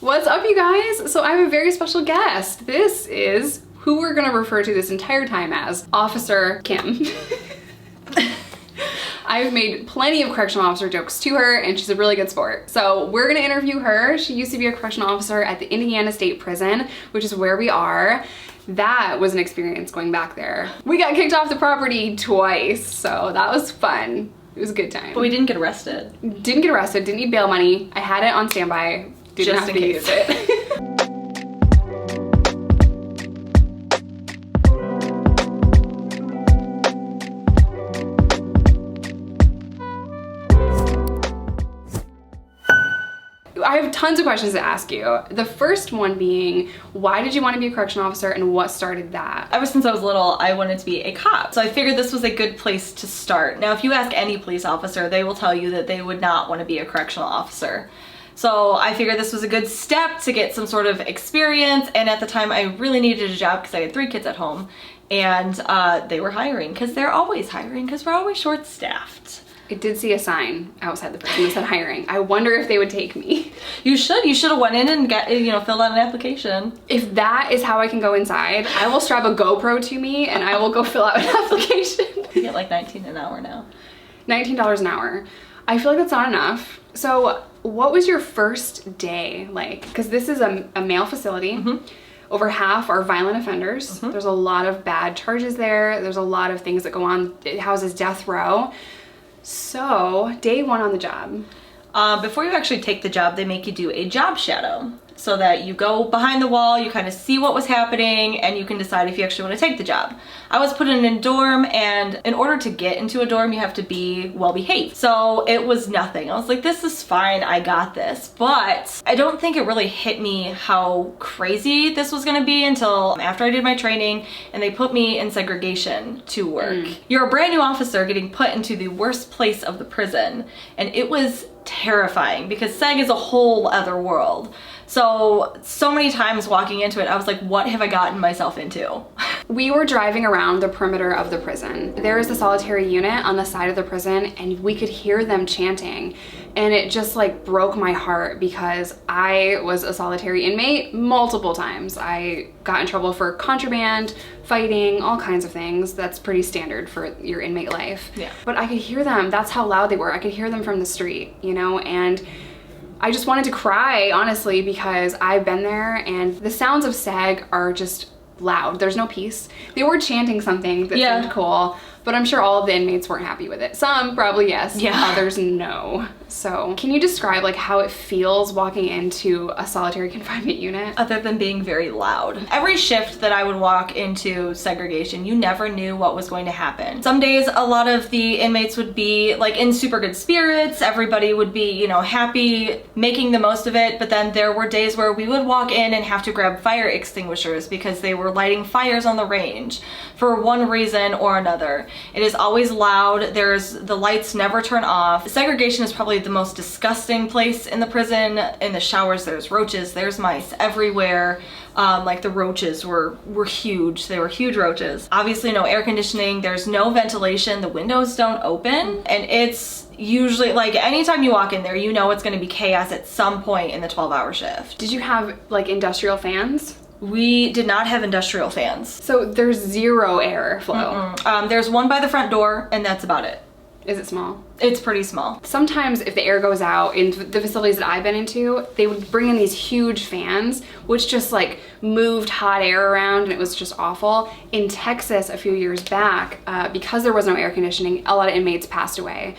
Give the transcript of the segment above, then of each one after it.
What's up, you guys? So I have a very special guest. This is who we're gonna refer to this entire time as Officer Kim. I've made plenty of correctional officer jokes to her and she's a really good sport. So we're gonna interview her. She used to be a correctional officer at the Indiana State Prison, which is where we are. That was an experience going back there. We got kicked off the property twice, so that was fun. It was a good time. But we didn't get arrested. Didn't get arrested, didn't need bail money. I had it on standby. Didn't have to use it. I have tons of questions to ask you. The first one being, why did you want to be a correctional officer and what started that? Ever since I was little, I wanted to be a cop. So I figured this was a good place to start. Now, if you ask any police officer, they will tell you that they would not want to be a correctional officer. So I figured this was a good step to get some sort of experience. And at the time, I really needed a job because I had 3 kids at home. And they were hiring because they're always hiring because we're always short-staffed. I did see a sign outside the prison that said hiring. I wonder if they would take me. You should have went in and filled out an application. If that is how I can go inside, I will strap a GoPro to me and I will go fill out an application. You get like $19 an hour now. $19 an hour. I feel like that's not enough. So what was your first day like? Because this is a male facility. Mm-hmm. Over half are violent offenders. Mm-hmm. There's a lot of bad charges there. There's a lot of things that go on. It houses death row. So, day one on the job. Before you actually take the job, they make you do a job shadow so that you go behind the wall, you kind of see what was happening, and you can decide if you actually want to take the job. I was put in a dorm, and in order to get into a dorm, you have to be well behaved. So it was nothing. I was like, this is fine, I got this. But I don't think it really hit me how crazy this was gonna be until after I did my training and they put me in segregation to work. You're a brand new officer getting put into the worst place of the prison, and it was terrifying because seg is a whole other world. So many times walking into it, I was like, what have I gotten myself into? We were driving around the perimeter of the prison. There is a solitary unit on the side of the prison and we could hear them chanting. And it just like broke my heart because I was a solitary inmate multiple times. I got in trouble for contraband, fighting, all kinds of things. That's pretty standard for your inmate life. Yeah. But I could hear them. That's how loud they were. I could hear them from the street, you know, and I just wanted to cry, honestly, because I've been there and the sounds of seg are just loud. There's no peace. They were chanting something that seemed cool, but I'm sure all of the inmates weren't happy with it. Some probably yes, others no. So can you describe like how it feels walking into a solitary confinement unit? Other than being very loud. Every shift that I would walk into segregation, you never knew what was going to happen. Some days a lot of the inmates would be like in super good spirits. Everybody would be, you know, happy, making the most of it. But then there were days where we would walk in and have to grab fire extinguishers because they were lighting fires on the range for one reason or another. It is always loud. The lights never turn off. Segregation is probably the most disgusting place in the prison. In the showers, there's roaches, there's mice everywhere. Like the roaches were huge. They were huge roaches. Obviously no air conditioning. There's no ventilation. The windows don't open. And it's usually like anytime you walk in there, you know it's going to be chaos at some point in the 12-hour shift. Did you have like industrial fans? We did not have industrial fans. So there's zero airflow. There's one by the front door and that's about it. Is it small? It's pretty small. Sometimes if the air goes out in the facilities that I've been into, they would bring in these huge fans, which just like moved hot air around and it was just awful. In Texas a few years back, because there was no air conditioning, a lot of inmates passed away.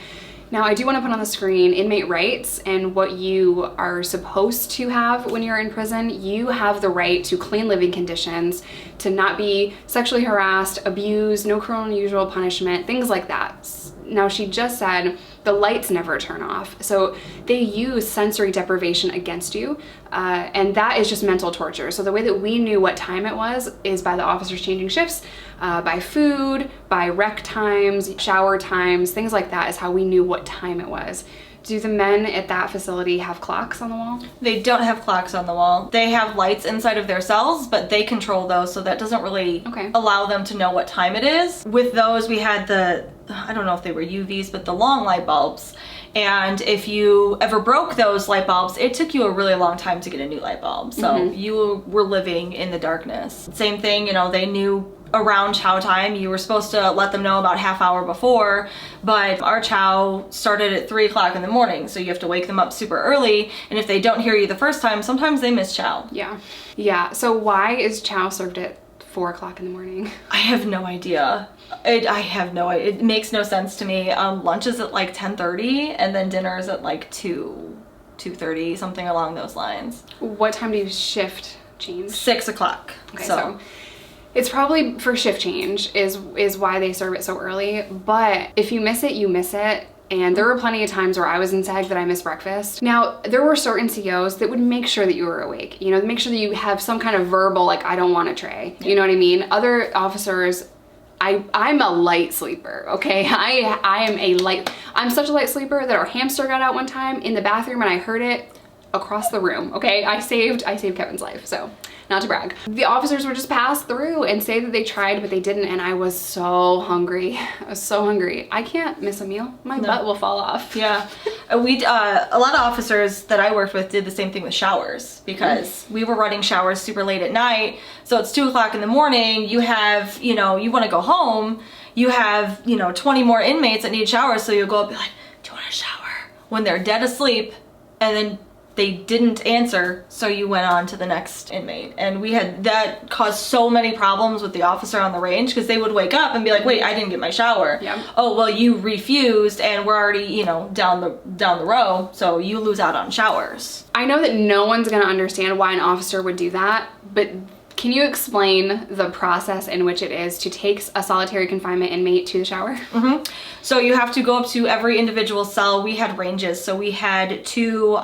Now I do want to put on the screen inmate rights and what you are supposed to have when you're in prison. You have the right to clean living conditions, to not be sexually harassed, abused, no cruel and unusual punishment, things like that. Now she just said the lights never turn off. So they use sensory deprivation against you and that is just mental torture. So the way that we knew what time it was is by the officers changing shifts, by food, by rec times, shower times, things like that is how we knew what time it was. Do the men at that facility have clocks on the wall? They don't have clocks on the wall. They have lights inside of their cells, but they control those, so that doesn't really allow them to know what time it is. With those, we had the, I don't know if they were UVs, but the long light bulbs. And if you ever broke those light bulbs, it took you a really long time to get a new light bulb. So you were living in the darkness. Same thing, you know, they knew around chow time, you were supposed to let them know about half hour before, but our chow started at 3 o'clock in the morning, so you have to wake them up super early, and if they don't hear you the first time, sometimes they miss chow. Yeah, so why is chow served at 4 o'clock in the morning? I have no idea. I have no idea. It makes no sense to me. Lunch is at like 10:30, and then dinner is at like 2:30, something along those lines. What time do you shift change? 6 o'clock. Okay, so it's probably for shift change is why they serve it so early, but if you miss it, you miss it. And there were plenty of times where I was in SAG that I missed breakfast. Now, there were certain COs that would make sure that you were awake, you know, make sure that you have some kind of verbal, like, I don't want a tray, you know what I mean? Other officers, I'm a light sleeper, okay? I'm such a light sleeper that our hamster got out one time in the bathroom and I heard it across the room, okay? I saved Kevin's life, so not to brag. The officers would just pass through and say that they tried, but they didn't, and I was so hungry. I was so hungry. I can't miss a meal. My butt will fall off. Yeah. A lot of officers that I worked with did the same thing with showers, because we were running showers super late at night. So it's 2 o'clock in the morning, you have, you know, you want to go home, you have, you know, 20 more inmates that need showers, so you'll go up and be like, do you want a shower? When they're dead asleep, and then they didn't answer, so you went on to the next inmate. And that caused so many problems with the officer on the range, because they would wake up and be like, wait, I didn't get my shower. Oh, well, you refused and we're already, you know, down the row, so you lose out on showers. I know that no one's gonna understand why an officer would do that, but can you explain the process in which it is to take a solitary confinement inmate to the shower? So you have to go up to every individual cell. We had ranges, so we had two,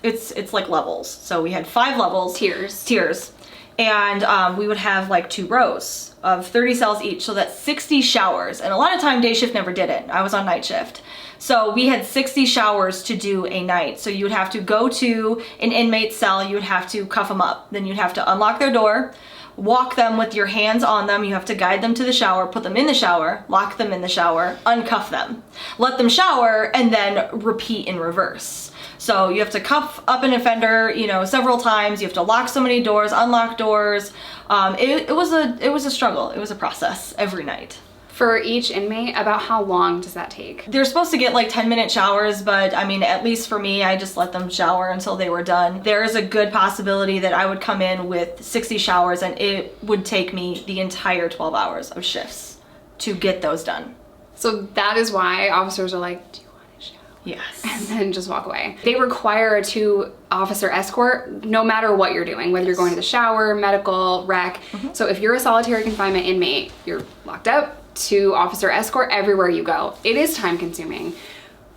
it's like levels. So we had 5 levels. Tiers. And we would have like 2 rows of 30 cells each, so that's 60 showers. And a lot of time day shift never did it. I was on night shift. So we had 60 showers to do a night. So you would have to go to an inmate cell, you would have to cuff them up. Then you'd have to unlock their door, walk them with your hands on them. You have to guide them to the shower, put them in the shower, lock them in the shower, uncuff them, let them shower, and then repeat in reverse. So you have to cuff up an offender, you know, several times. You have to lock so many doors, unlock doors. It was a struggle. It was a process every night. For each inmate, about how long does that take? They're supposed to get like 10-minute showers, but I mean, at least for me, I just let them shower until they were done. There is a good possibility that I would come in with 60 showers and it would take me the entire 12 hours of shifts to get those done. So that is why officers are like, do you want to shower? Yes. And then just walk away. They require a 2-officer escort no matter what you're doing, whether you're going to the shower, medical, rec. So if you're a solitary confinement inmate, you're locked up, 2-officer escort everywhere you go. It is time consuming,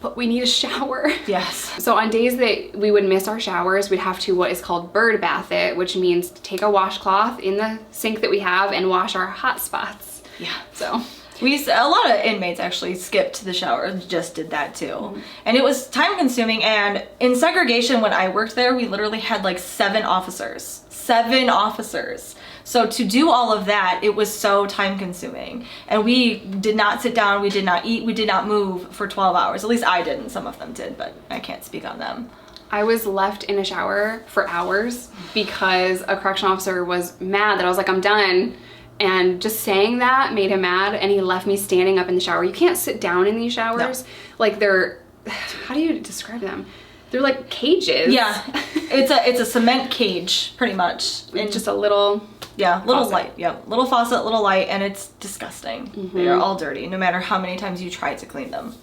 but we need a shower. Yes. So on days that we would miss our showers, we'd have to what is called bird bath it, which means take a washcloth in the sink that we have and wash our hot spots. Yeah. So a lot of inmates actually skipped the shower, just did that too. And it was time consuming, and in segregation when I worked there, we literally had like 7 officers. 7 officers. So to do all of that, it was so time consuming. And we did not sit down, we did not eat, we did not move for 12 hours. At least I didn't, some of them did, but I can't speak on them. I was left in a shower for hours because a correctional officer was mad that I was like, I'm done. And just saying that made him mad, and he left me standing up in the shower. You can't sit down in these showers. No. Like they're, how do you describe them? They're like cages. Yeah, it's a cement cage, pretty much. And just a little little light. Yeah, little faucet, little light, and it's disgusting. They are all dirty, no matter how many times you try to clean them.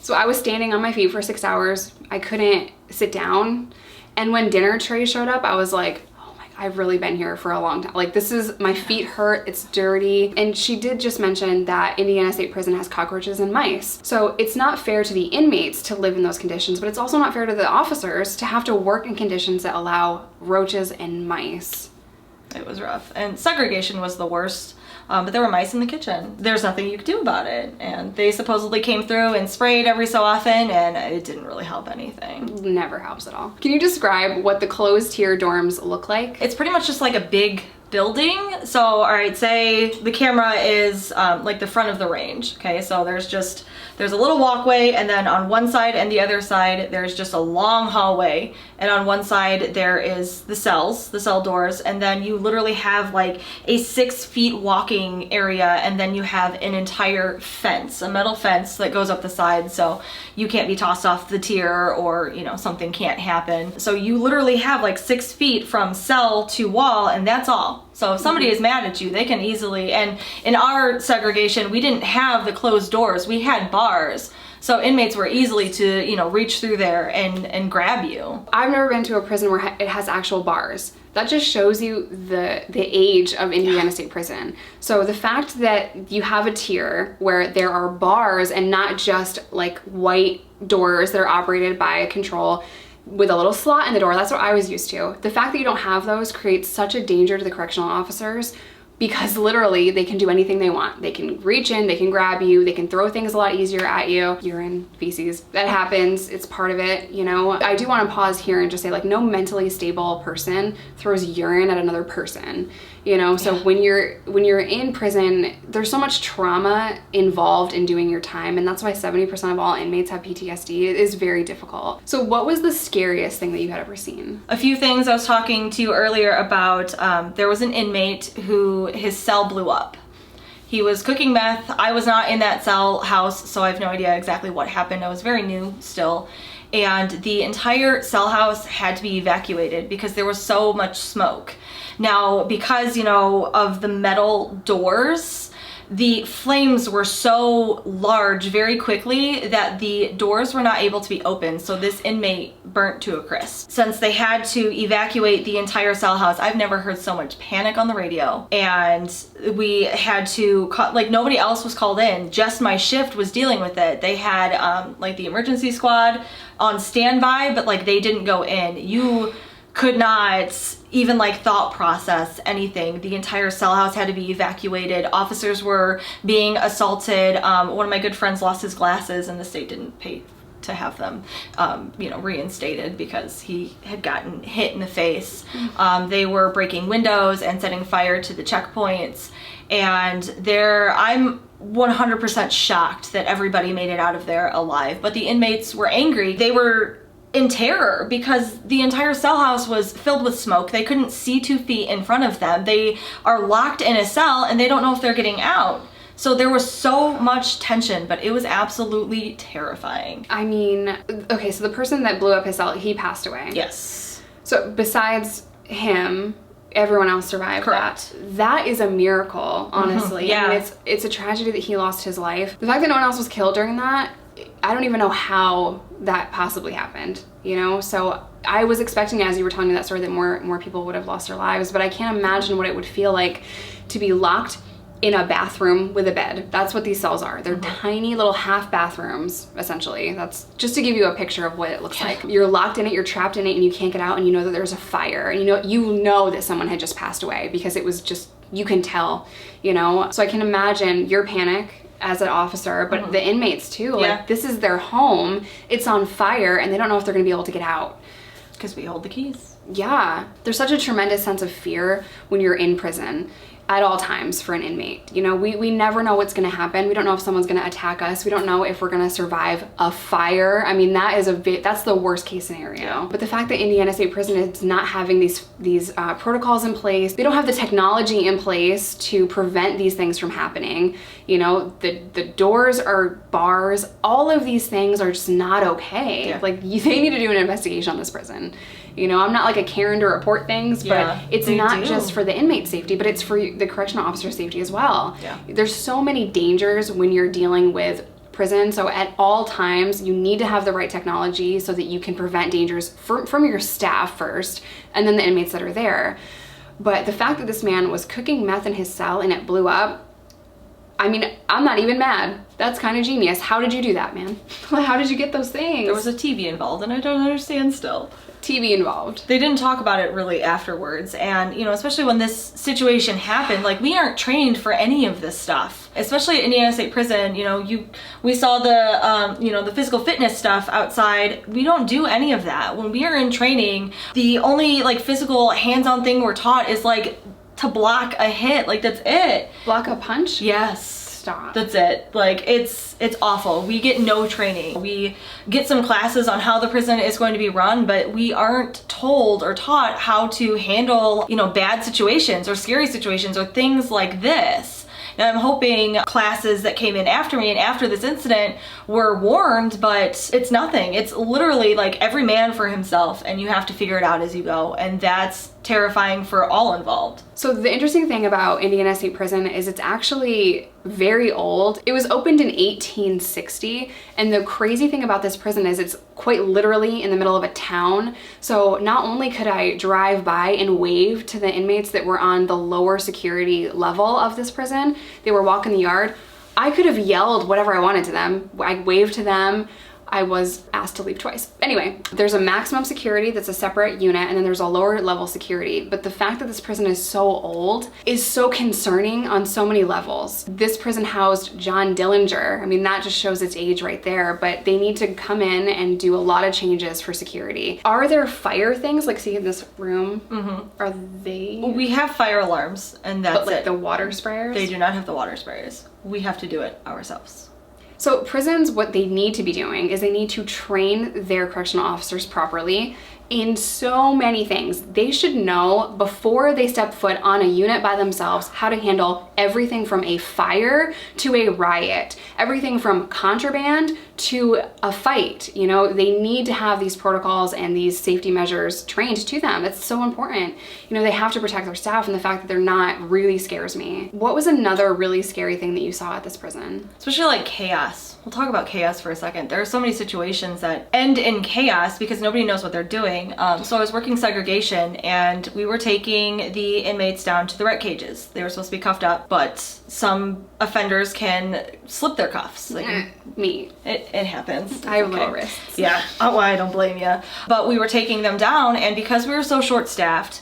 So I was standing on my feet for 6 hours. I couldn't sit down. And when dinner tray showed up, I was like, I've really been here for a long time. Like my feet hurt, it's dirty. And she did just mention that Indiana State Prison has cockroaches and mice. So it's not fair to the inmates to live in those conditions, but it's also not fair to the officers to have to work in conditions that allow roaches and mice. It was rough. And segregation was the worst. But there were mice in the kitchen. There's nothing you could do about it. And they supposedly came through and sprayed every so often, and it didn't really help anything. Never helps at all. Can you describe what the closed tier dorms look like? It's pretty much just like a big building. So, all right, say the camera is like the front of the range. Okay, so there's a little walkway, and then on one side and the other side, there's just a long hallway. And on one side, there is the cell doors, and then you literally have like a 6 feet walking area, and then you have an entire fence, a metal fence that goes up the side, so you can't be tossed off the tier, or, you know, something can't happen. So you literally have like 6 feet from cell to wall, and that's all. So if somebody is mad at you, they can easily, and in our segregation, we didn't have the closed doors, we had bars. So inmates were easily to, you know, reach through there and grab you. I've never been to a prison where it has actual bars. That just shows you the age of Indiana State Prison. So the fact that you have a tier where there are bars and not just like white doors that are operated by a control with a little slot in the door, that's what I was used to. The fact that you don't have those creates such a danger to the correctional officers, because literally they can do anything they want. They can reach in, they can grab you, they can throw things a lot easier at you. Urine, feces, that happens, it's part of it, you know. I do want to pause here and just say, like, no mentally stable person throws urine at another person, you know. So when you're in prison, there's so much trauma involved in doing your time, and that's why 70% of all inmates have PTSD. It is very difficult. So what was the scariest thing that you had ever seen? A few things. I was talking to you earlier about, there was an inmate who his cell blew up. He was cooking meth. I was not in that cell house, so I have no idea exactly what happened. I was very new still. And the entire cell house had to be evacuated because there was so much smoke. Now, because, you know, of the metal doors, the flames were so large very quickly that the doors were not able to be opened, so this inmate burnt to a crisp. Since they had to evacuate the entire cell house, I've never heard so much panic on the radio, and we had to call, like, nobody else was called in, just my shift was dealing with it. They had like the emergency squad on standby, but like they didn't go in. You could not even like thought process anything. The entire cell house had to be evacuated. Officers were being assaulted. One of my good friends lost his glasses, and the state didn't pay to have them, you know, reinstated because he had gotten hit in the face. They were breaking windows and setting fire to the checkpoints. And I'm 100% shocked that everybody made it out of there alive. But the inmates were angry. They were in terror because the entire cell house was filled with smoke. They couldn't see 2 feet in front of them. They are locked in a cell and they don't know if they're getting out. So there was so much tension, but it was absolutely terrifying. I mean, okay, so the person that blew up his cell, he passed away. Yes. So besides him, everyone else survived. Correct. That is a miracle, honestly. Yeah. I mean, it's a tragedy that he lost his life. The fact that no one else was killed during that, I don't even know how that possibly happened, you know? So I was expecting, as you were telling me that story, that more people would have lost their lives, but I can't imagine what it would feel like to be locked in a bathroom with a bed. That's what these cells are. They're tiny little half bathrooms, essentially. That's just to give you a picture of what it looks like. You're locked in it, you're trapped in it, and you can't get out, and you know that there's a fire, and you know that someone had just passed away because it was just, you can tell, you know? So I can imagine your panic as an officer, but the inmates too. Like, this is their home, it's on fire, and they don't know if they're gonna be able to get out. Because we hold the keys. Yeah. There's such a tremendous sense of fear when you're in prison at all times for an inmate. You know, we never know what's gonna happen. We don't know if someone's gonna attack us. We don't know if we're gonna survive a fire. I mean, that's the worst case scenario. Yeah. But the fact that Indiana State Prison is not having these protocols in place, they don't have the technology in place to prevent these things from happening. You know, the doors are bars. All of these things are just not okay. Yeah. Like, they need to do an investigation on this prison. You know, I'm not like a Karen to report things, but it's not just for the inmate safety, but it's for the correctional officer safety as well. Yeah. There's so many dangers when you're dealing with prison, so at all times you need to have the right technology so that you can prevent dangers from your staff first, and then the inmates that are there. But the fact that this man was cooking meth in his cell and it blew up, I mean, I'm not even mad. That's kind of genius. How did you do that, man? How did you get those things? There was a TV involved, and I don't understand still. TV involved. They didn't talk about it really afterwards, and you know, especially when this situation happened, like, we aren't trained for any of this stuff. Especially at Indiana State Prison, you know, we saw the you know, the physical fitness stuff outside. We don't do any of that. When we are in training, the only like physical hands-on thing we're taught is like to block a hit. Like, that's it. Block a punch? Yes. Stop. That's it. Like, it's awful. We get no training. We get some classes on how the prison is going to be run, but we aren't told or taught how to handle, you know, bad situations or scary situations or things like this. Now, I'm hoping classes that came in after me and after this incident were warned, but it's nothing. It's literally like every man for himself, and you have to figure it out as you go, and that's terrifying for all involved. So the interesting thing about Indiana State Prison is it's actually very old. It was opened in 1860, and the crazy thing about this prison is it's quite literally in the middle of a town. So not only could I drive by and wave to the inmates that were on the lower security level of this prison, they were walking the yard, I could have yelled whatever I wanted to them. I waved to them. I was asked to leave twice. Anyway, there's a maximum security that's a separate unit, and then there's a lower level security. But the fact that this prison is so old is so concerning on so many levels. This prison housed John Dillinger. I mean, that just shows its age right there, but they need to come in and do a lot of changes for security. Are there fire things, like see in this room? Mm-hmm. Are they? We have fire alarms, and that's but like it. The water sprayers? They do not have the water sprayers. We have to do it ourselves. So prisons, what they need to be doing is they need to train their correctional officers properly in so many things. They should know before they step foot on a unit by themselves how to handle everything from a fire to a riot, everything from contraband to a fight. You know, they need to have these protocols and these safety measures trained to them. That's so important. You know, they have to protect their staff, and the fact that they're not really scares me. What was another really scary thing that you saw at this prison? Especially like chaos. We'll talk about chaos for a second. There are so many situations that end in chaos because nobody knows what they're doing. So I was working segregation, and we were taking the inmates down to the ret cages. They were supposed to be cuffed up, but some offenders can slip their cuffs. Like, Me. It happens. I have low wrists. Yeah. Oh, I don't blame you. But we were taking them down, and because we were so short-staffed,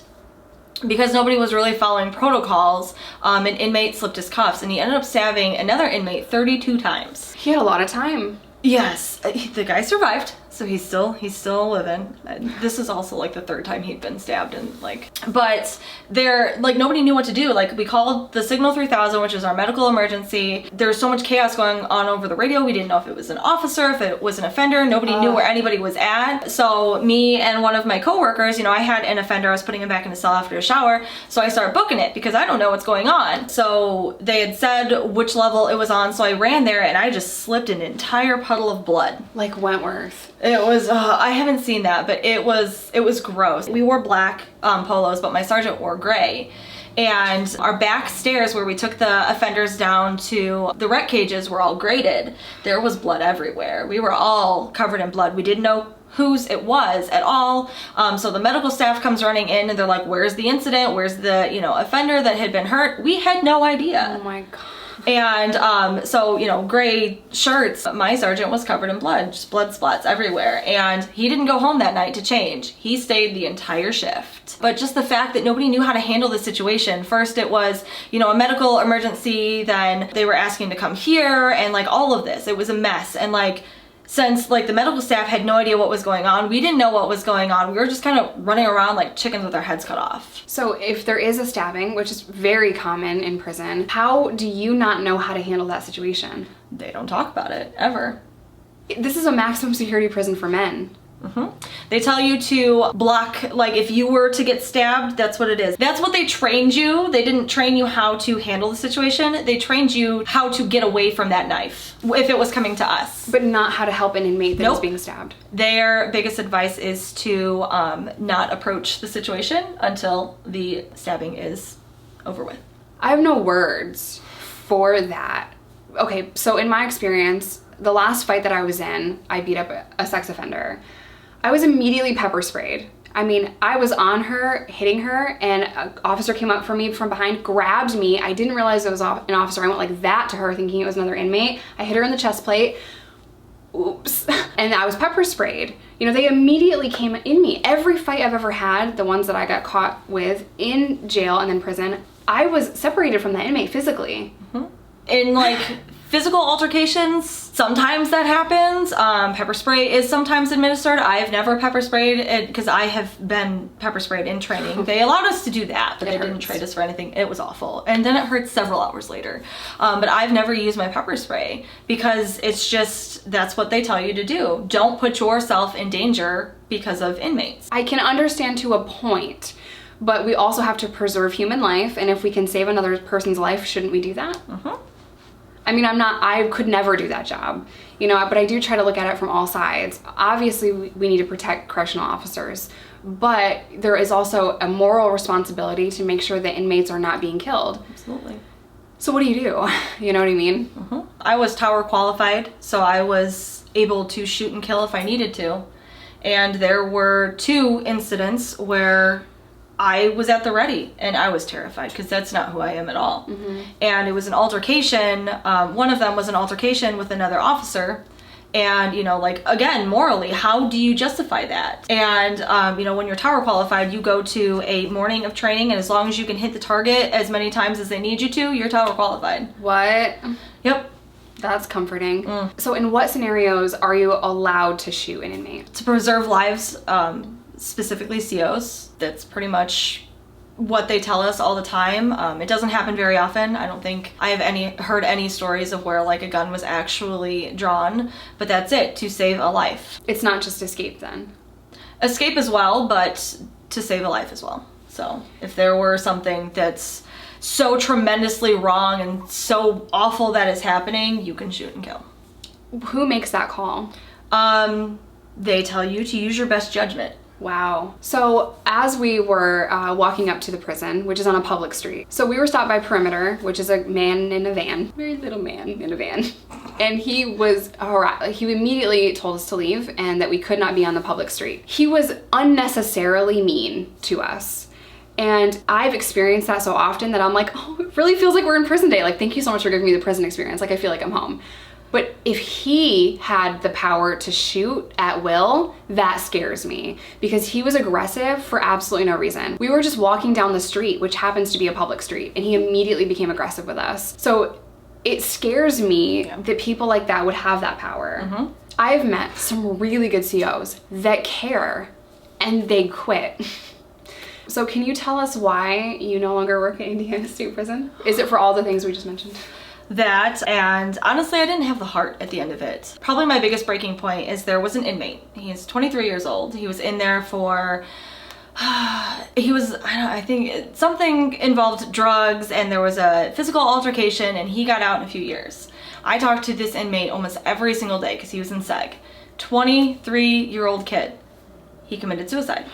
because nobody was really following protocols, an inmate slipped his cuffs, and he ended up stabbing another inmate 32 times. He had a lot of time. Yes, the guy survived, so he's still living. This is also like the third time he'd been stabbed, and like, but they're like, nobody knew what to do. Like, we called the Signal 3000, which is our medical emergency. There was so much chaos going on over the radio. We didn't know if it was an officer, if it was an offender. Nobody knew where anybody was at. So me and one of my coworkers, you know, I had an offender. I was putting him back in his cell after a shower, so I started booking it because I don't know what's going on. So they had said which level it was on, so I ran there, and I just slipped an entire puddle of blood. Like Wentworth. It was, I haven't seen that, but it was gross. We wore black polos, but my sergeant wore gray. And our back stairs where we took the offenders down to the ret cages were all graded. There was blood everywhere. We were all covered in blood. We didn't know whose it was at all. So the medical staff comes running in, and they're like, where's the incident? Where's the, you know, offender that had been hurt? We had no idea. Oh my God. And so, you know, gray shirts, my sergeant was covered in blood, just blood spots everywhere. And he didn't go home that night to change. He stayed the entire shift. But just the fact that nobody knew how to handle the situation. First it was, you know, a medical emergency, then they were asking to come here, and like all of this, it was a mess. And like, since like the medical staff had no idea what was going on, we didn't know what was going on. We were just kind of running around like chickens with our heads cut off. So if there is a stabbing, which is very common in prison, how do you not know how to handle that situation? They don't talk about it, ever. This is a maximum security prison for men. Mm-hmm. They tell you to block, like if you were to get stabbed, that's what it is. That's what they trained you. They didn't train you how to handle the situation. They trained you how to get away from that knife if it was coming to us. But not how to help an inmate that Nope. is being stabbed. Their biggest advice is to not approach the situation until the stabbing is over with. I have no words for that. Okay, so in my experience, the last fight that I was in, I beat up a sex offender. I was immediately pepper sprayed. I mean, I was on her, hitting her, and an officer came up for me from behind, grabbed me. I didn't realize it was an officer. I went like that to her thinking it was another inmate. I hit her in the chest plate. Oops. And I was pepper sprayed. You know, they immediately came in me. Every fight I've ever had, the ones that I got caught with in jail and then prison, I was separated from that inmate physically. Mm-hmm. In like Physical altercations, sometimes that happens. Pepper spray is sometimes administered. I've never pepper sprayed because I have been pepper sprayed in training. They allowed us to do that, but they didn't trade us for anything. It was awful. And then it hurt several hours later. But I've never used my pepper spray because it's just, that's what they tell you to do. Don't put yourself in danger because of inmates. I can understand to a point, but we also have to preserve human life. And if we can save another person's life, shouldn't we do that? I mean, I could never do that job, you know, but I do try to look at it from all sides. Obviously, we need to protect correctional officers, but there is also a moral responsibility to make sure that inmates are not being killed. Absolutely. So what do? You know what I mean? I was tower qualified, so I was able to shoot and kill if I needed to. And there were 2 incidents where I was at the ready and I was terrified because that's not who I am at all. And it was an altercation. One of them was an altercation with another officer. And, you know, like, again, morally, how do you justify that? And, you know, when you're tower qualified, you go to a morning of training, and as long as you can hit the target as many times as they need you to, you're tower qualified. What? Yep. That's comforting. So in what scenarios are you allowed to shoot an inmate? To preserve lives, specifically COs. That's pretty much what they tell us all the time. It doesn't happen very often. I don't think I have heard any stories of where like a gun was actually drawn, but that's it, to save a life. It's not just escape then? Escape as well, but to save a life as well. So if there were something that's so tremendously wrong and so awful that is happening, you can shoot and kill. Who makes that call? They tell you to use your best judgment. Wow. So as we were walking up to the prison, which is on a public street, so we were stopped by Perimeter, which is a man in a van, very little man in a van. And he immediately told us to leave and that we could not be on the public street. He was unnecessarily mean to us. And I've experienced that so often that I'm like, oh, it really feels like we're in prison day. Like, thank you so much for giving me the prison experience. Like, I feel like I'm home. But if he had the power to shoot at will, that scares me because he was aggressive for absolutely no reason. We were just walking down the street, which happens to be a public street, and he immediately became aggressive with us. So it scares me that people like that would have that power. I've met some really good COs that care and they quit. So can you tell us why you no longer work at Indiana State Prison? Is it for all the things we just mentioned? That, and honestly, I didn't have the heart at the end of it. Probably my biggest breaking point is there was an inmate. He's 23 years old. He was in there for, I think something involved drugs, and there was a physical altercation, and he got out in a few years. I talked to this inmate almost every single day because he was in seg. 23-year-old kid. He committed suicide.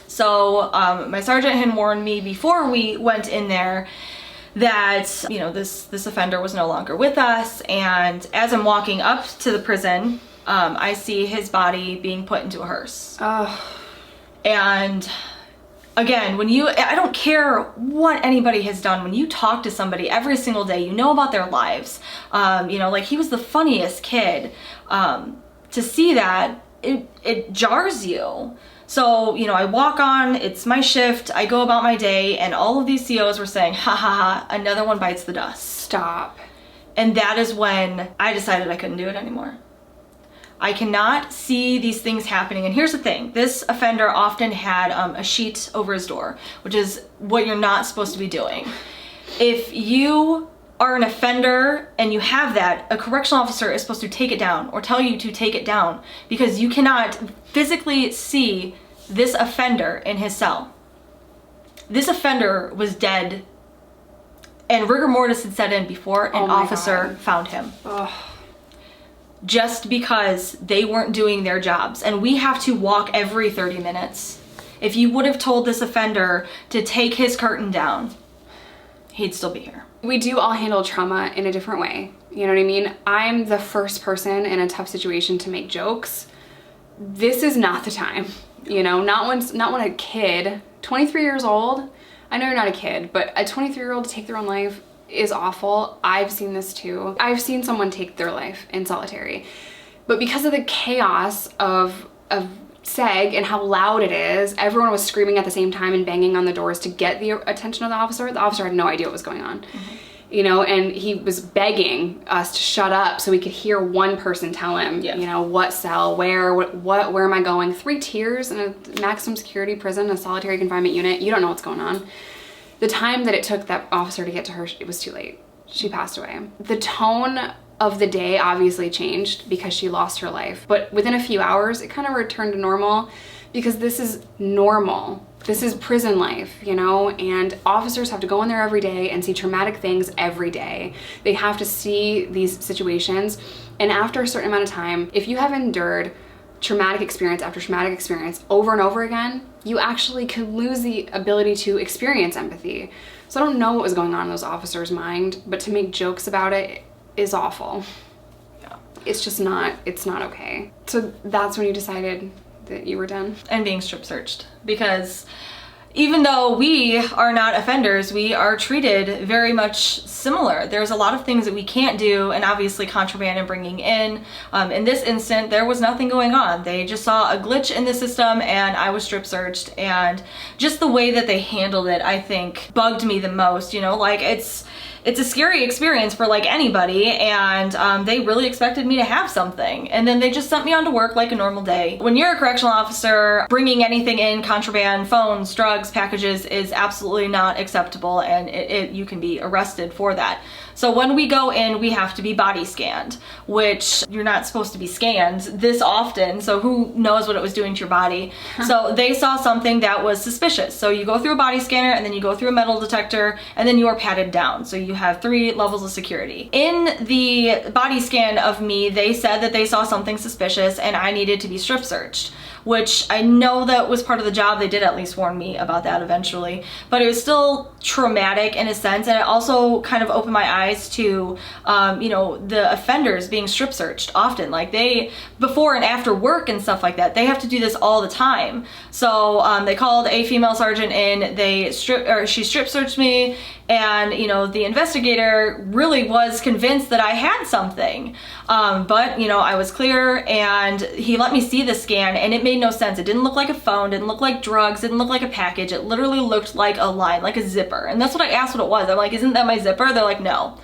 So my sergeant had warned me before we went in there that, you know, this offender was no longer with us, and as I'm walking up to the prison, I see his body being put into a hearse. And again, I don't care what anybody has done, when you talk to somebody every single day, you know about their lives. You know, like, he was the funniest kid. To see that, it jars you. So, you know, I walk on, it's my shift, I go about my day, and all of these COs were saying, ha ha ha, another one bites the dust. Stop. And that is when I decided I couldn't do it anymore. I cannot see these things happening. And here's the thing, this offender often had a sheet over his door, which is what you're not supposed to be doing. If you are an offender and you have that, a correctional officer is supposed to take it down or tell you to take it down, because you cannot physically see this offender in his cell. This offender was dead, and rigor mortis had set in before an officer found him. Just because they weren't doing their jobs. And we have to walk every 30 minutes. If you would have told this offender to take his curtain down, he'd still be here. We do all handle trauma in a different way. You know what I mean? I'm the first person in a tough situation to make jokes. This is not the time. You know, not when a kid, 23 years old, I know you're not a kid, but a 23-year-old to take their own life is awful. I've seen this too. I've seen someone take their life in solitary. But because of the chaos of SEG and how loud it is, everyone was screaming at the same time and banging on the doors to get the attention of the officer. The officer had no idea what was going on. you know, and he was begging us to shut up so we could hear one person tell him, you know, what cell, where am I going? 3 tiers in a maximum security prison, a solitary confinement unit. You don't know what's going on. The time that it took that officer to get to her, it was too late. She passed away. The tone of the day obviously changed because she lost her life, but within a few hours, it kind of returned to normal because this is normal. This is prison life, you know, and officers have to go in there every day and see traumatic things every day. They have to see these situations, and after a certain amount of time, if you have endured traumatic experience after traumatic experience over and over again, you actually could lose the ability to experience empathy. So I don't know what was going on in those officers' mind, but to make jokes about it is awful. Yeah. It's just not, it's not okay. So that's when you decided that you were done? And being strip searched, because even though we are not offenders, we are treated very much similar. There's a lot of things that we can't do, and obviously contraband and bringing in. In this instant, there was nothing going on. They just saw a glitch in the system and I was strip searched, and just the way that they handled it, I think, bugged me the most. You know, like it's a scary experience for like anybody, and they really expected me to have something, and then they just sent me on to work like a normal day. When you're a correctional officer, bringing anything in, contraband, phones, drugs, packages, is absolutely not acceptable, and you can be arrested for that. So when we go in, we have to be body scanned, which you're not supposed to be scanned this often, so who knows what it was doing to your body. So they saw something that was suspicious. So you go through a body scanner, and then you go through a metal detector, and then you are patted down. So you have 3 levels of security. In the body scan of me, they said that they saw something suspicious and I needed to be strip searched, which I know that was part of the job. They did at least warn me about that eventually, but it was still traumatic in a sense, and it also kind of opened my eyes to, you know, the offenders being strip searched often. Like they, before and after work and stuff like that, they have to do this all the time. So they called a female sergeant in, she strip searched me, and you know, the investigator really was convinced that I had something, but you know, I was clear, and he let me see the scan, and it made no sense. It didn't look like a phone, didn't look like drugs, didn't look like a package. It literally looked like a line, like a zipper, and that's what I asked what it was. I'm like, isn't that my zipper? They're like, no.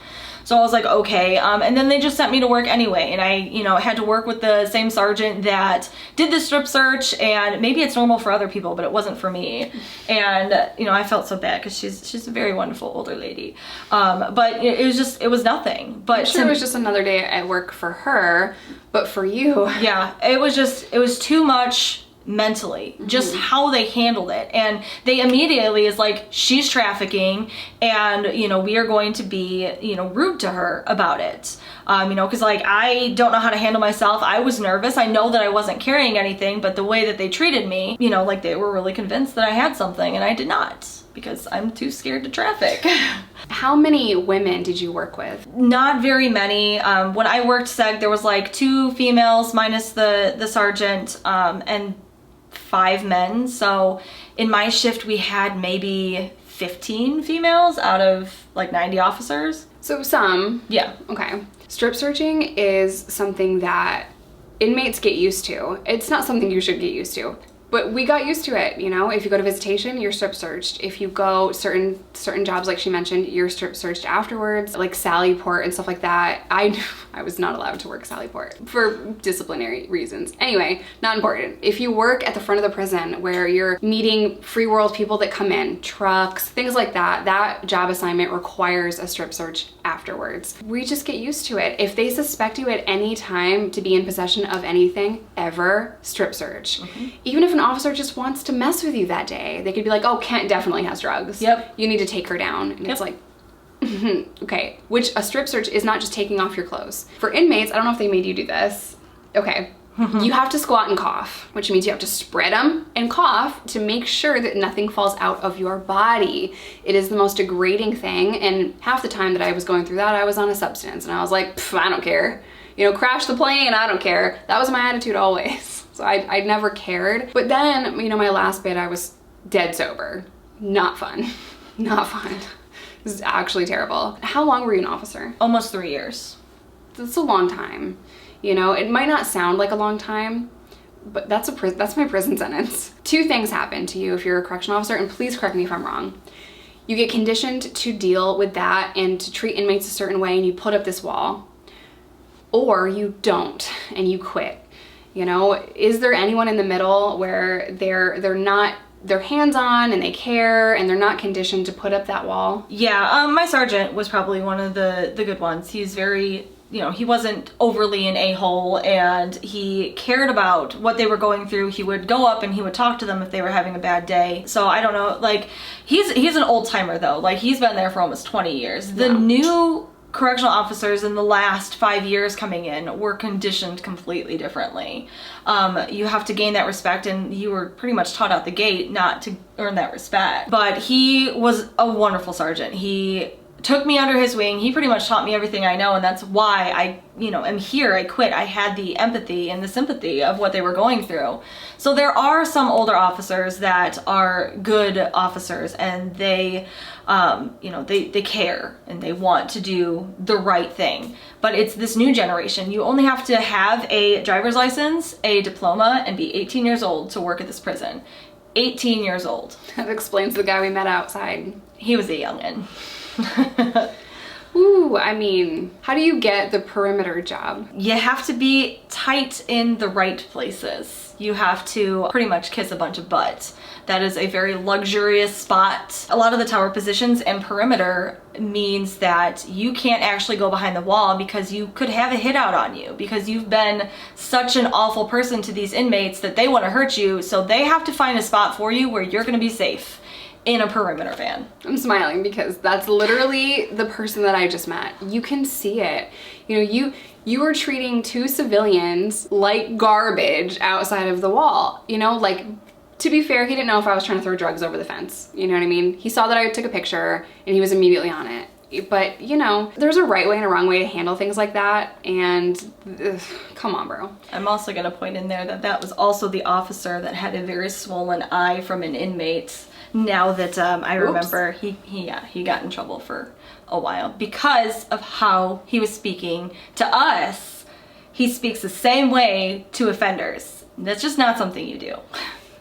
So I was like, okay, and then they just sent me to work anyway, and I, you know, had to work with the same sergeant that did the strip search, and maybe it's normal for other people, but it wasn't for me. And you know, I felt so bad because she's a very wonderful older lady, but it was nothing. But I'm sure it was just another day at work for her, but for you, yeah, it was too much mentally, just how they handled it. And they immediately is like, she's trafficking, and you know, we are going to be, you know, rude to her about it, you know, because like, I don't know how to handle myself. I was nervous. I know that I wasn't carrying anything, but the way that they treated me, you know, like they were really convinced that I had something, and I did not, because I'm too scared to traffic. How many women did you work with? Not very many. When I worked seg, there was like 2 females minus the sergeant, and 5 men. So in my shift, we had maybe 15 females out of like 90 officers. So some. Yeah. Okay. Strip searching is something that inmates get used to. It's not something you should get used to, but we got used to it. You know, if you go to visitation, you're strip searched. If you go certain jobs, like she mentioned, you're strip searched afterwards, like Sallyport and stuff like that. I was not allowed to work Sallyport for disciplinary reasons. Anyway, not important. If you work at the front of the prison where you're meeting free world people that come in, trucks, things like that, that job assignment requires a strip search afterwards. We just get used to it. If they suspect you at any time to be in possession of anything, ever, strip search. Even if an officer just wants to mess with you that day, they could be like, oh, Kent definitely has drugs. Yep. You need to take her down. And it's like, okay, which a strip search is not just taking off your clothes. For inmates, I don't know if they made you do this. Okay, you have to squat and cough, which means you have to spread them and cough to make sure that nothing falls out of your body. It is the most degrading thing, and half the time that I was going through that, I was on a substance, and I was like, I don't care. You know, crash the plane, I don't care. That was my attitude always. So I never cared. But then, you know, my last bit, I was dead sober. Not fun. Not fun. This is actually terrible. How long were you an officer? Almost 3 years. That's a long time. You know, it might not sound like a long time, but that's my prison sentence. 2 things happen to you if you're a correctional officer, and please correct me if I'm wrong. You get conditioned to deal with that and to treat inmates a certain way, and you put up this wall. Or you don't, and you quit. You know, is there anyone in the middle where they're hands-on and they care and they're not conditioned to put up that wall? Yeah, my sergeant was probably one of the good ones. He's very, you know, he wasn't overly an a-hole, and he cared about what they were going through. He would go up and he would talk to them if they were having a bad day. So I don't know, like, he's an old timer though. Like, he's been there for almost 20 years. The new correctional officers in the last 5 years coming in were conditioned completely differently. You have to gain that respect, and you were pretty much taught out the gate not to earn that respect. But he was a wonderful sergeant. He took me under his wing. He pretty much taught me everything I know, and that's why I, you know, am here. I quit. I had the empathy and the sympathy of what they were going through. So there are some older officers that are good officers, and they, you know, they care and they want to do the right thing. But it's this new generation. You only have to have a driver's license, a diploma, and be 18 years old to work at this prison. 18 years old. That explains the guy we met outside. He was a youngin'. Ooh, I mean, how do you get the perimeter job? You have to be tight in the right places. You have to pretty much kiss a bunch of butt. That is a very luxurious spot. A lot of the tower positions and perimeter means that you can't actually go behind the wall because you could have a hit out on you, because you've been such an awful person to these inmates that they want to hurt you, so they have to find a spot for you where you're going to be safe. In a perimeter van. I'm smiling because that's literally the person that I just met. You can see it. You know, you were treating two civilians like garbage outside of the wall. You know, like, to be fair, he didn't know if I was trying to throw drugs over the fence. You know what I mean? He saw that I took a picture and he was immediately on it. But, you know, there's a right way and a wrong way to handle things like that, and come on, bro. I'm also gonna point in there that that was also the officer that had a very swollen eye from an inmate. Now that I remember, he got in trouble for a while because of how he was speaking to us. He speaks the same way to offenders. That's just not something you do.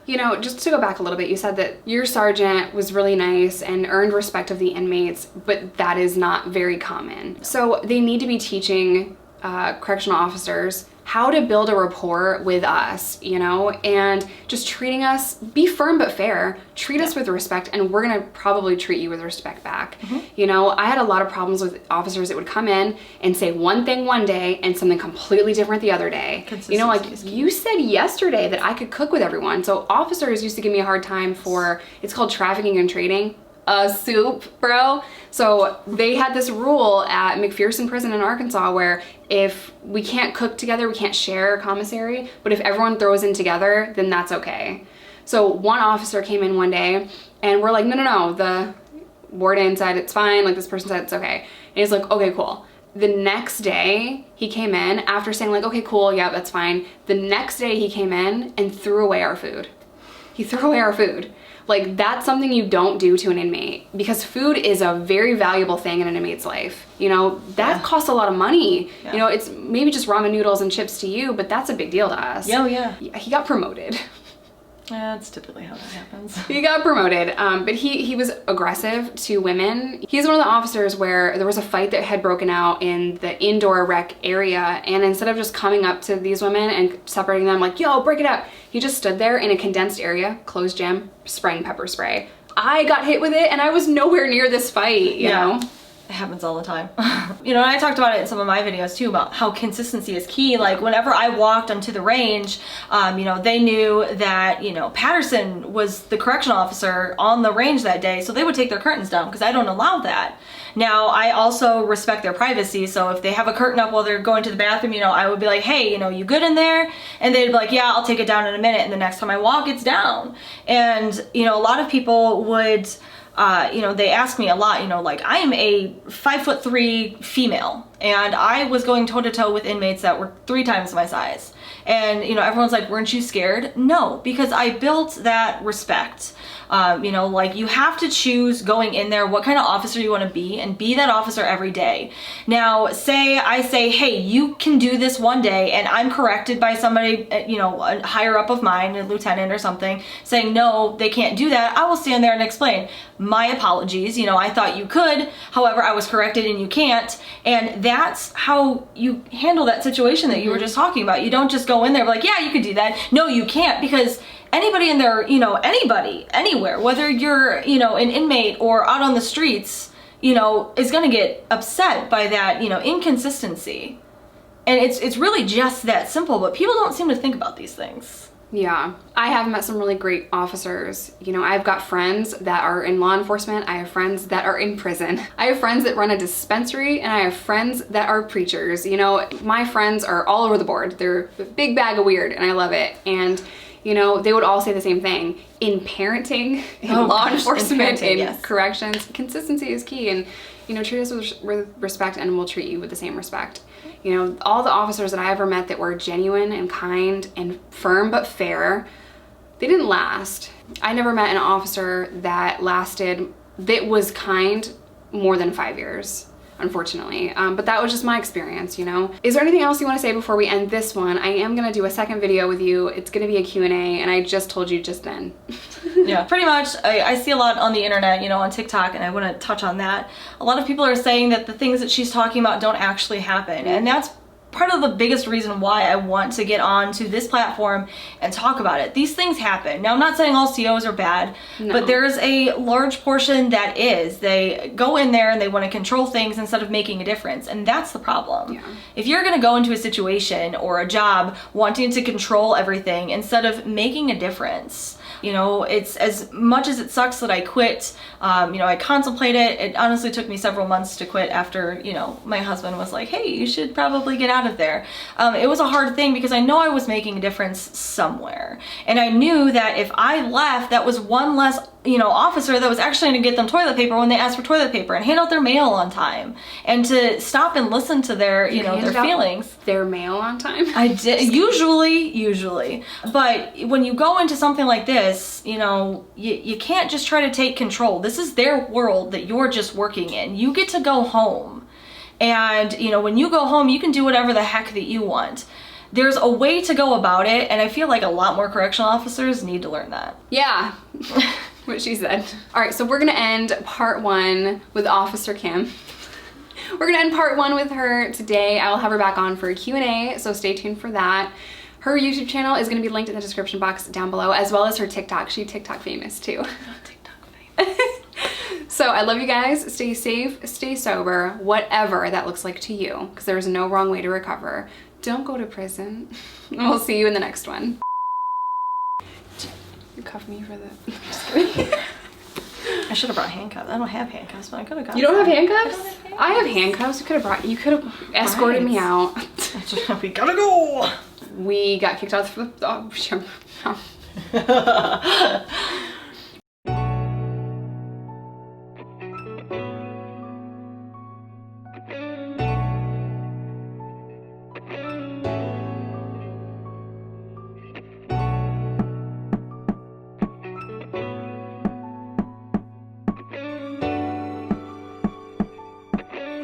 You know, just to go back a little bit, you said that your sergeant was really nice and earned respect of the inmates, but that is not very common. So they need to be teaching correctional officers how to build a rapport with us, you know, and just treating us, be firm but fair, treat us with respect, and we're gonna probably treat you with respect back. You know, I had a lot of problems with officers that would come in and say one thing one day and something completely different the other day. You know, like, you said yesterday that I could cook with everyone. So officers used to give me a hard time for, it's called trafficking and trading, a soup, bro. So they had this rule at McPherson Prison in Arkansas where if we can't cook together, we can't share a commissary, but if everyone throws in together, then that's okay. So one officer came in one day and we're like, no, the warden said it's fine, like this person said it's okay. And he's like, okay, cool. The next day he came in after saying like, okay, cool, yeah, that's fine. The next day he came in and threw away our food. He threw away our food. Like, that's something you don't do to an inmate, because food is a very valuable thing in an inmate's life. You know, that costs a lot of money. Yeah. You know, it's maybe just ramen noodles and chips to you, but that's a big deal to us. Oh, yeah. He got promoted. Yeah, that's typically how that happens. He got promoted, but he was aggressive to women. He's one of the officers where there was a fight that had broken out in the indoor rec area, and instead of just coming up to these women and separating them like, yo, break it up, he just stood there in a condensed area, closed gym, spraying pepper spray. I got hit with it and I was nowhere near this fight, you know? It happens all the time. You know, and I talked about it in some of my videos too, about how consistency is key. Like, whenever I walked onto the range, you know, they knew that, you know, Patterson was the correctional officer on the range that day, so they would take their curtains down because I don't allow that. Now, I also respect their privacy, so if they have a curtain up while they're going to the bathroom, you know, I would be like, hey, you know, you good in there? And they'd be like, yeah, I'll take it down in a minute, and the next time I walk, it's down. And, you know, a lot of people would, you know, they ask me a lot, you know, like, I am a 5'3" female, and I was going toe to toe with inmates that were 3 times my size. And, you know, everyone's like, weren't you scared? No, because I built that respect. You know, like you have to choose going in there what kind of officer you want to be and be that officer every day. Now, say I say, hey, you can do this one day, and I'm corrected by somebody, you know, a higher up of mine, a lieutenant or something, saying, no, they can't do that. I will stand there and explain, my apologies, you know, I thought you could, however, I was corrected and you can't. And that's how you handle that situation that you were just talking about. You don't just go in there like, yeah, you could do that. No, you can't, because anybody in there, you know, anybody, anywhere, whether you're, you know, an inmate or out on the streets, you know, is going to get upset by that, you know, inconsistency. And it's really just that simple, but people don't seem to think about these things. Yeah, I have met some really great officers. You know, I've got friends that are in law enforcement. I have friends that are in prison. I have friends that run a dispensary, and I have friends that are preachers. You know, my friends are all over the board. They're a big bag of weird, and I love it. And you know, they would all say the same thing. In parenting, in law enforcement, in corrections, consistency is key. And, you know, treat us with respect and we'll treat you with the same respect. You know, all the officers that I ever met that were genuine and kind and firm but fair, they didn't last. I never met an officer that was kind more than 5 years. Unfortunately, but that was just my experience, you know. Is there anything else you want to say before we end this one? I am gonna do a second video with you. It's gonna be a Q&A, and I just told you just then. Yeah, pretty much. I see a lot on the internet, you know, on TikTok, and I want to touch on that. A lot of people are saying that the things that she's talking about don't actually happen, and that's part of the biggest reason why I want to get on to this platform and talk about it. These things happen. Now, I'm not saying all COs are bad, but there's a large portion that is. They go in there and they want to control things instead of making a difference, and that's the problem. Yeah. If you're going to go into a situation or a job wanting to control everything instead of making a difference, you know, it's as much as it sucks that I quit, you know, I contemplated. It honestly took me several months to quit after, you know, my husband was like, hey, you should probably get out of there. It was a hard thing because I know I was making a difference somewhere. And I knew that if I left, that was one less, you know, officer that was actually going to get them toilet paper when they asked for toilet paper and hand out their mail on time and to stop and listen to their, you know, their feelings. Their mail on time? I did, usually. But when you go into something like this, you know, you can't just try to take control. This is their world that you're just working in. You get to go home. And, you know, when you go home, you can do whatever the heck that you want. There's a way to go about it, and I feel like a lot more correctional officers need to learn that. Yeah. What she said. All right, so we're gonna end part 1 with Officer Kim. We're gonna end part 1 with her today. I will have her back on for a Q&A, so stay tuned for that. Her YouTube channel is gonna be linked in the description box down below, as well as her TikTok. She's TikTok famous too. So I love you guys. Stay safe, stay sober, whatever that looks like to you, because there's no wrong way to recover. Don't go to prison. We'll see you in the next one. You cuffed me for the... Just kidding. I should have brought handcuffs. I don't have handcuffs, but I could have got. You don't have handcuffs? I have handcuffs. You could have escorted me out. We gotta go. We got kicked out of the...